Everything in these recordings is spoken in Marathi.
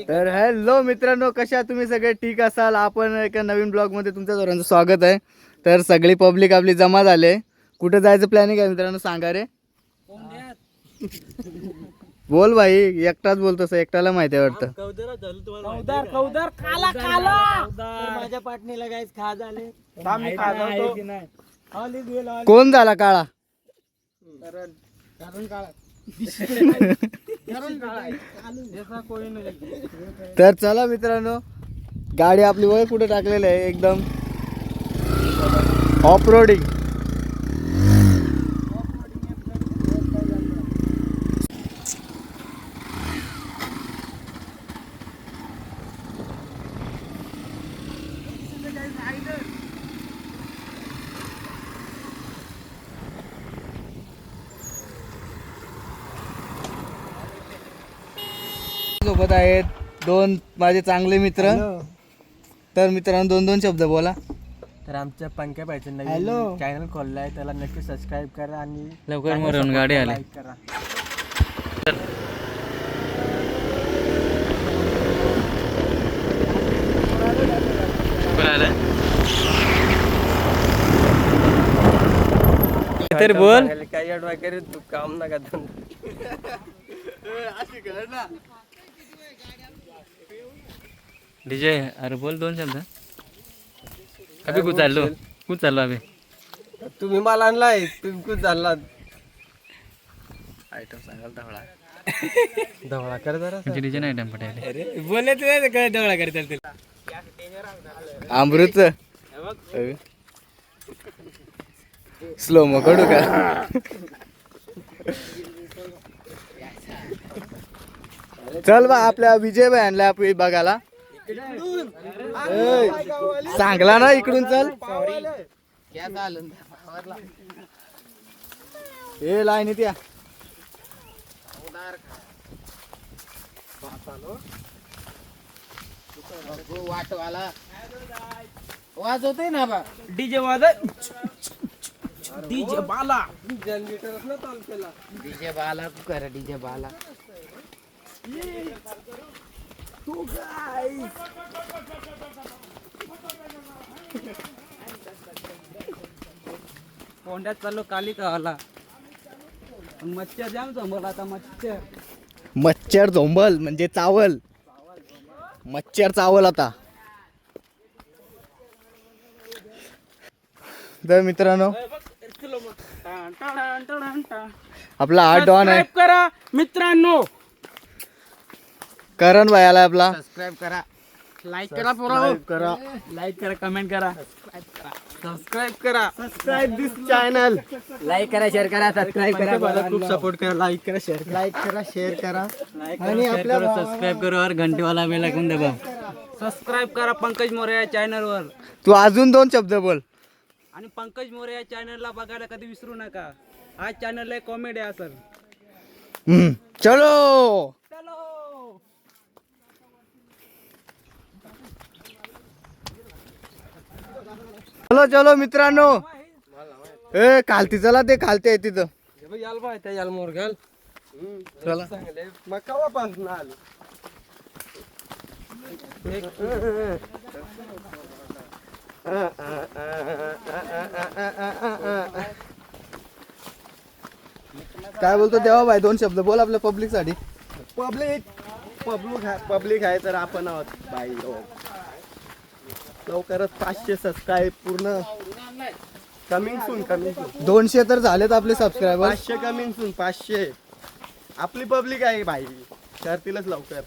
तर हॅलो मित्रांनो, कशा तुम्ही सगळे? ठीक असाल? आपण एका नवीन ब्लॉग मध्ये तुमच्या सर्वांचं स्वागत आहे. तर सगळी पब्लिक आपली जमा झाले. कुठे जायचं प्लॅनिंग आहे मित्रांनो? सांगा रे. बोल भाई, एकटाच बोलतोस, एकट्याला माहिती आहे वाटतं. माझ्या पाटणीला गाईस खा झाले. कोण झाला काळा? तर चला मित्रांनो, गाडी आपली वय कुठे टाकलेली आहे, एकदम ऑफ रोडिंग. सोबत आहेत दोन माझे चांगले मित्र. तर मित्रांनो, दोन दोन शब्द बोला. तर आमच्या पंख्या पाहिजे नवीन चॅनल खोललाय, त्याला नक्की सबस्क्राईब करा आणि लवकर मरून गाडी आली. लाईक करा. तरी बोल. काय अडवाय करे तू काम नका डीजे, अरे बोल दोन शब्द. अभि कुछ चाललो अभि. तुम्ही मला आणलाय, तुम्ही कुठ चाललात? आयटम सांगाल धवळा. धवळा कर जरा. डीजे नाही आयटम पटायले. अरे बोलले काय धवळा करताल? अमृत स्लो मो कडू का? चल बा, आपल्या विजय भाई आणला आपण बघायला. सांगला ना इकडून चल. ए लाईनीत या. वाटवाला वाजवतोय ना बा. डीजे वाजत. डीजे बाला. जनरेटरच ना चालू केला. डीजे बाला कर. डीजे बाला. तू गाईस कोंड्यात चाललो काली काला. मच्छर जाम जमल आता. मच्छर झोंबल म्हणजे चावल. मच्छर चावल आता. तर मित्रांनो, आपला हा डॉन आहे. करा मित्रांनो. करण भाई आला आपला. सबस्क्राईब करा, लाईक करा, करा, लाईक करा, कमेंट करा, सबस्क्राईब करा. सबस्क्राईब दिस चॅनल. लाईक करा, शेअर करा, सबस्क्राईब करा. मला खूप सपोर्ट करा. लाईक करा, शेअर करा. आणि आपल्याला सबस्क्राईब करा और घंटी वाला बेल आयकॉन दाबा. सबस्क्राईब करा पंकज मोरे या चॅनल वर. तू अजून दोन शब्द बोल. आणि पंकज मोरे या चॅनलला बघायला कधी विसरू नका. हा चॅनल आहे कॉमेडी आहे सर. चलो चलो चलो मित्रांनो. ए खालती चला, ते खालती आहे तिथं. याल बाय त्या याल मोर घाल. चला. चांगले मग कवा पासून आलो. काय बोलतो देवा भाई? दोन शब्द बोल आपल्या पब्लिक साठी. पब्लिक आहे तर आपण आहोत बाई. लवकरच 500 सबस्क्राईब पूर्ण. कमिंग सून 200 तर झालेत आपले सबस्क्रायबर. 500 coming soon. 500 आपली पब्लिक आहे बाई. करतीलच लवकर.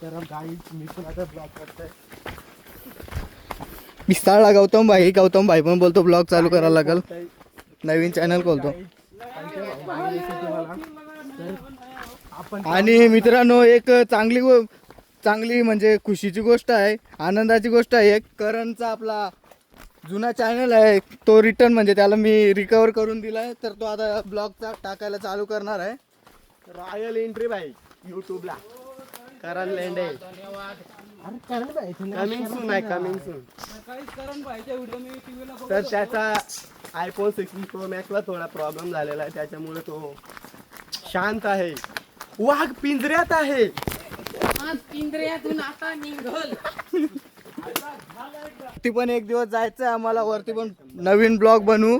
तर गाईज मी पण आता ब्लॉग करतोय. पिस्ताळला गौतम भाई पण बोलतो ब्लॉग चालू करायला लागल. नवीन चॅनल खोलतो. आणि मित्रांनो, एक चांगली म्हणजे खुशीची गोष्ट आहे, आनंदाची गोष्ट आहे. एक करणचा आपला जुना चॅनल आहे, तो रिटर्न म्हणजे त्याला मी रिकवर करून दिलाय. तर तो आता ब्लॉगचा टाकायला चालू करणार आहे. रॉयल एंट्री बाई यूट्यूबला. करण लेंडे. कमिंग सून आहे. Coming soon. तर त्याचा iPhone 16 Pro Max ला थोडा प्रॉब्लेम झालेला आहे, त्याच्यामुळे तो शांत आहे. वाघ पिंजऱ्यात आहे. इंद्रियातून आता निघल. वरती पण एक दिवस जायचंय आम्हाला, वरती पण नवीन ब्लॉग बनवू.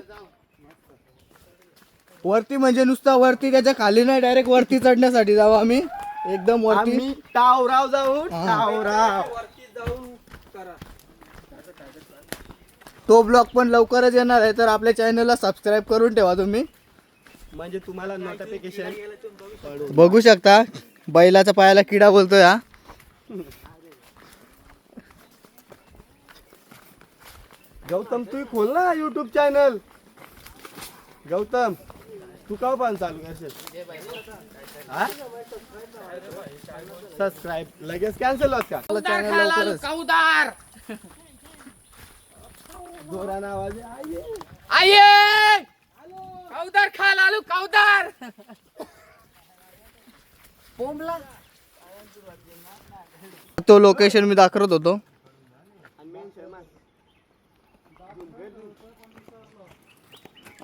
वरती म्हणजे नुसता वरती, त्याच्या खाली नाही, डायरेक्ट वरती चढण्यासाठी जाऊ आम्ही एकदम वरती. आम्ही टावराव जाऊ. हा. टावराव तो ब्लॉग पण लवकरच येणार आहे, तर आपल्या चॅनलला सबस्क्राईब करून ठेवा तुम्ही. म्हणजे तुम्हाला नोटिफिकेशन बघू शकता बैलाचा पायाला किडा बोलतोय हा. गौतम तू खोल ना YouTube चॅनल. गौतम तू का पण चालू करशील? सबस्क्राईब लगेच कॅन्सल होत का? आपलं चॅनल लवकरच. कौदार जोरानं आवाज आये कौदार खाल आलू कौदार. बोंबला तो लोकेशन मी दाखवत होतो.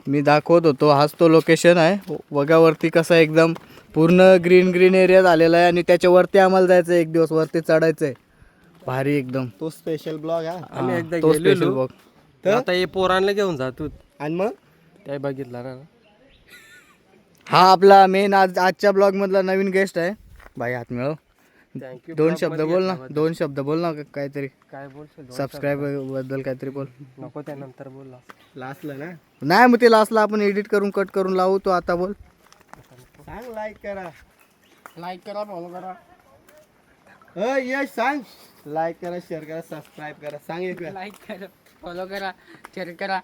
मी दाखवत होतो, हाच तो लोकेशन आहे. वगावरती कसा एकदम पूर्ण ग्रीन ग्रीन एरिया झालेला आहे, आणि त्याच्यावरती आम्हाला जायचं एक दिवस, वरती चढायचंय. भारी एकदम. तो स्पेशल ब्लॉग हा. आम्ही एकदा तो गेलेलो. Special blog. तर आता हे पोरांना घेऊन जातो. आणि मग काय बघितला ना. हा आपला मेन आजच्या ब्लॉग मधला नवीन गेस्ट आहे. भाई हात मिळव. थँक्यू. दोन शब्द बोल ना, दोन शब्द बोल ना काहीतरी. काय बोलशील? सबस्क्राईब बद्दल काहीतरी बोल. नको त्यानंतर बोलला. लास्टला ना नाही मग ते लास्टला आपण एडिट करून कट करून लावू. तो आता बोल. सांग. लाईक करा. लाईक करा, फॉलो करा. यश सांग. लाईक करा, शेअर करा, सबस्क्राईब करा. सांग एक वेळा. लाईक करा, फॉलो करा, शेअर करा.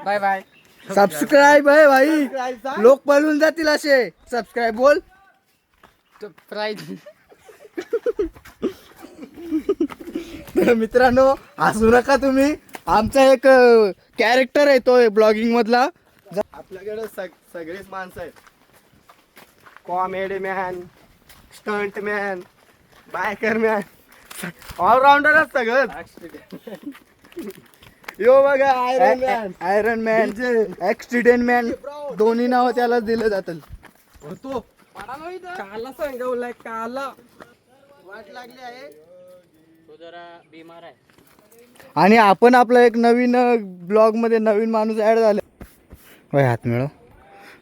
Bye bye. सबस्क्राईब आहे भाई. Subscribe सांग. लोक पळून जातील असे. सबस्क्राईब बोल. प्राईज तर मित्रांनो हसू नका तुम्ही. आमचा एक कॅरेक्टर आहे तो ब्लॉगिंग मधला. आपल्याकडे सगळीच माणसं आहेत. Comedy man, stunt man, biker man, all rounder सगळं. यो बघा आयरन मॅन, ऍक्सिडेंट मॅन, दोन्ही नाव त्याला दिलं जातं. तो काला सांगवलाय काला. वाट लागली आहे. तो जरा बिमार आहे. आणि आपण आपला एक नवीन ब्लॉग मध्ये नवीन माणूस ऍड झाला. होय हात मिळव.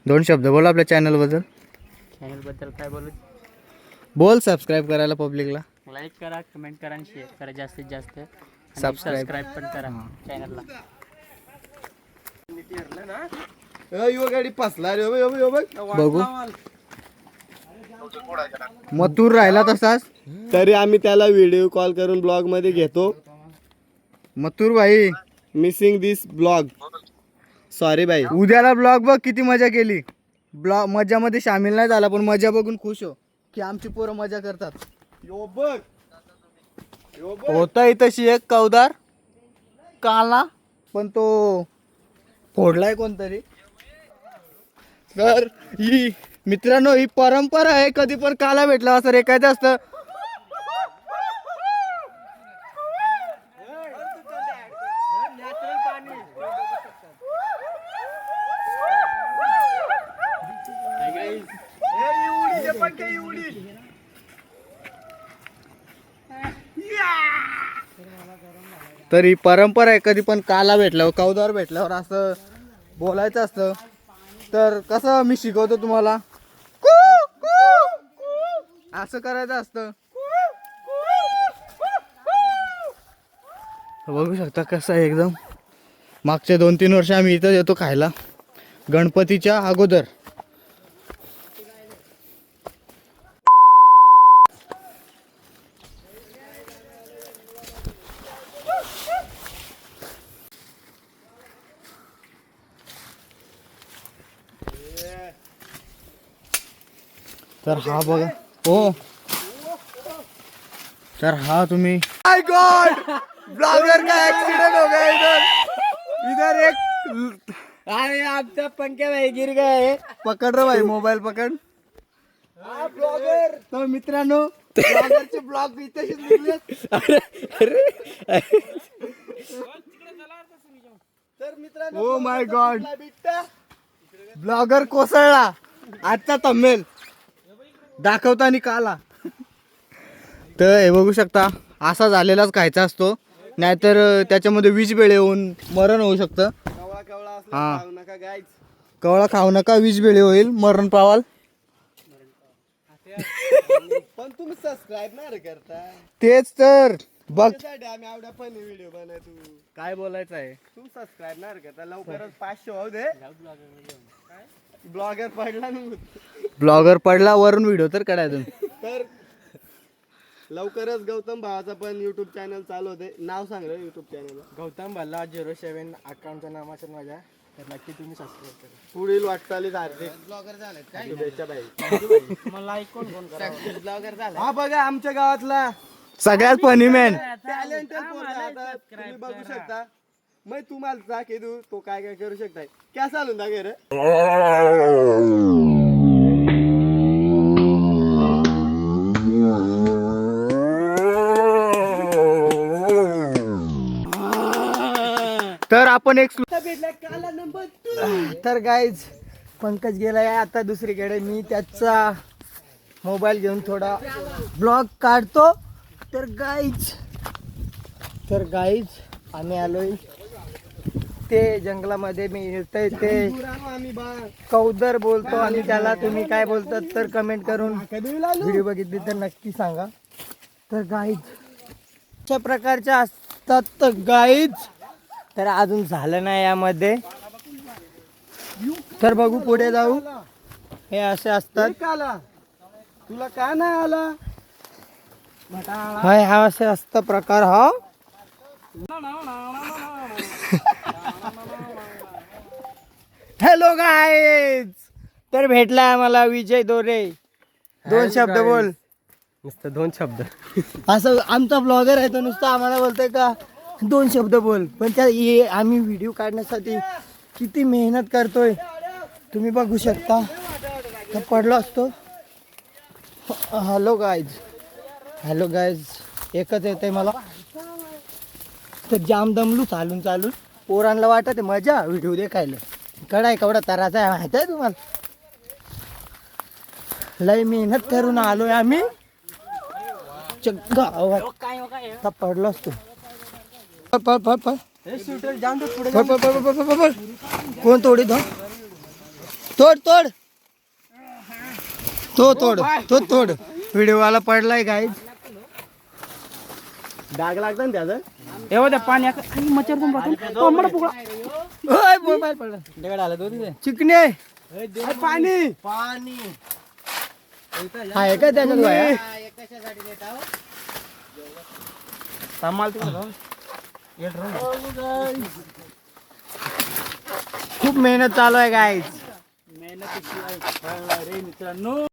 दोन शब्द बोल आपल्या चॅनल बद्दल. चॅनल बद्दल काय बोलू? बोल. सबस्क्राईब करायला पब्लिकला. लाईक करा, कमेंट करा आणि शेअर करा जास्तीत जास्त. सबस्क्राईब पण करा चॅनलला. यो गाडी पसला रे. यो बघ. बघू. मथुर राहिला तसाच. तरी आम्ही त्याला व्हिडिओ कॉल करून ब्लॉग मध्ये घेतो. मथुर भाई मिसिंग दिस ब्लॉग. सॉरी बाई. उद्याला ब्लॉग बघ किती मजा केली. ब्लॉग मजामध्ये सामील नाही झाला, पण मजा बघून खुश हो की आमची पोरं मजा करतात. यो बघ. यो बघ. होता तशी एक कौदार काला, पण तो फोडलाय कोणतरी. तर ही मित्रांनो ही परंपरा आहे. कधी पण काला भेटला असं रेखायचं असतं. तर ही परंपरा आहे. कधी पण काला भेटल्यावर, कौदार भेटल्यावर असं बोलायचं असतं. तर कसं मी शिकवतो तुम्हाला, असं करायचं असतं. बघू शकता कसं आहे एकदम. मागच्या 2-3 वर्ष आम्ही इथं येतो खायला, गणपतीच्या अगोदर. तर हा बघा. हो तर हा तुम्ही. माय गॉड, ब्लॉगर का एक्सीडेंट हो गया इधर एक. अरे आमचा पंख्या भाई गिर गए. पकड रे भाई, मोबाईल पकड. ब्लॉगर. तर मित्रांनो ब्लॉगरचे ब्लॉग इथेच निघले. तर मित्रांनो ओ माय गॉड, ब्लॉगर कोसळला. आजचा थंबनेल दाखवताना काला. तर हे बघू शकता असा झालेलाच खायचा असतो, नाहीतर त्याच्यामध्ये विष बेळे होऊन मरण होऊ शकतं. हा कवळा खाऊ नका, विष बेळे होईल, मरण पावाल. पण तुम्ही सबस्क्राईब नाही करता. तेच तर बघ आम्ही एवढा पण व्हिडिओ बनवतो. काय बोलायचं आहे. तुम्ही सबस्क्राईब नाही करता. लवकरच 500 होऊ दे. ब्लॉगर पडला ना ब्लॉगर पडला वरून व्हिडिओ तर काढायचं. तर लवकरच गौतम भावाचा पण युट्यूब चॅनल चालू होते. नाव सांग रे युट्यूब चॅनल. गौतम भल्ला 07 अकाउंटच्या नावाचं माझ्या, तर नक्की तुम्ही सबस्क्राईब करा. पुढील वाटचालीस हार्दिक ब्लॉगर झालेत काय शुभेच्छा भाई. मला ऐकून फोन करा. ब्लॉगर झाला हा बघा आमच्या गावातला सगळ्यात फनी मॅन. टॅलेंटेड आता तुम्ही बघू शकता. मग तुम्हाला दाखे देऊ तो काय काय करू शकताय. क्या चालून दाखे रे. तर आपण एक तर गाईज पंकज गेलाय आता दुसरीकडे. मी त्याचा मोबाईल घेऊन थोडा ब्लॉग काढतो. तर गाईज आम्ही आलोय ते जंगलामध्ये. मी येतोय ते कौदर बोलतो आणि त्याला तुम्ही काय बोलतात तर कमेंट करून व्हिडिओ बघितली तर नक्की सांगा. तर गाईज अशा प्रकारच्या असतात तर गाईज. तर अजून झालं नाही यामध्ये, तर बघू पुढे जाऊ. हे असे असतात. तुला का नाही आला. हाय हा असे असता प्रकार. हा हॅलो गाईज. तर भेटला आम्हाला विजय दोरे. 2 शब्द बोल. नुसतं 2 शब्द. असं आमचा ब्लॉगर आहे तो नुसतं आम्हाला बोलतोय का 2 शब्द बोल. पण त्या आम्ही व्हिडिओ काढण्यासाठी किती मेहनत करतोय तुम्ही बघू शकता. तर पडलो असतो. हॅलो गाईज एकच येत आहे मला. तर जाम दमलू चालून. पोरांना वाटत आहे मजा व्हिडिओ देखायला. कडाय केवढा तराचा आहे माहिती आहे तुम्हाला. लय मेहनत करून आलोय आम्ही गावात. पडलो असतो. कोण तोडी तोड व्हिडिओवाला पडलाय गाईज. डाग लागला ना त्याचा. एवढ्या पाणी मच्छर मोबाईल पडला. चिकणे पाणी आहे का त्याच्यात. खूप मेहनत चालू आहे गाईज. मेहनत मित्रांनो.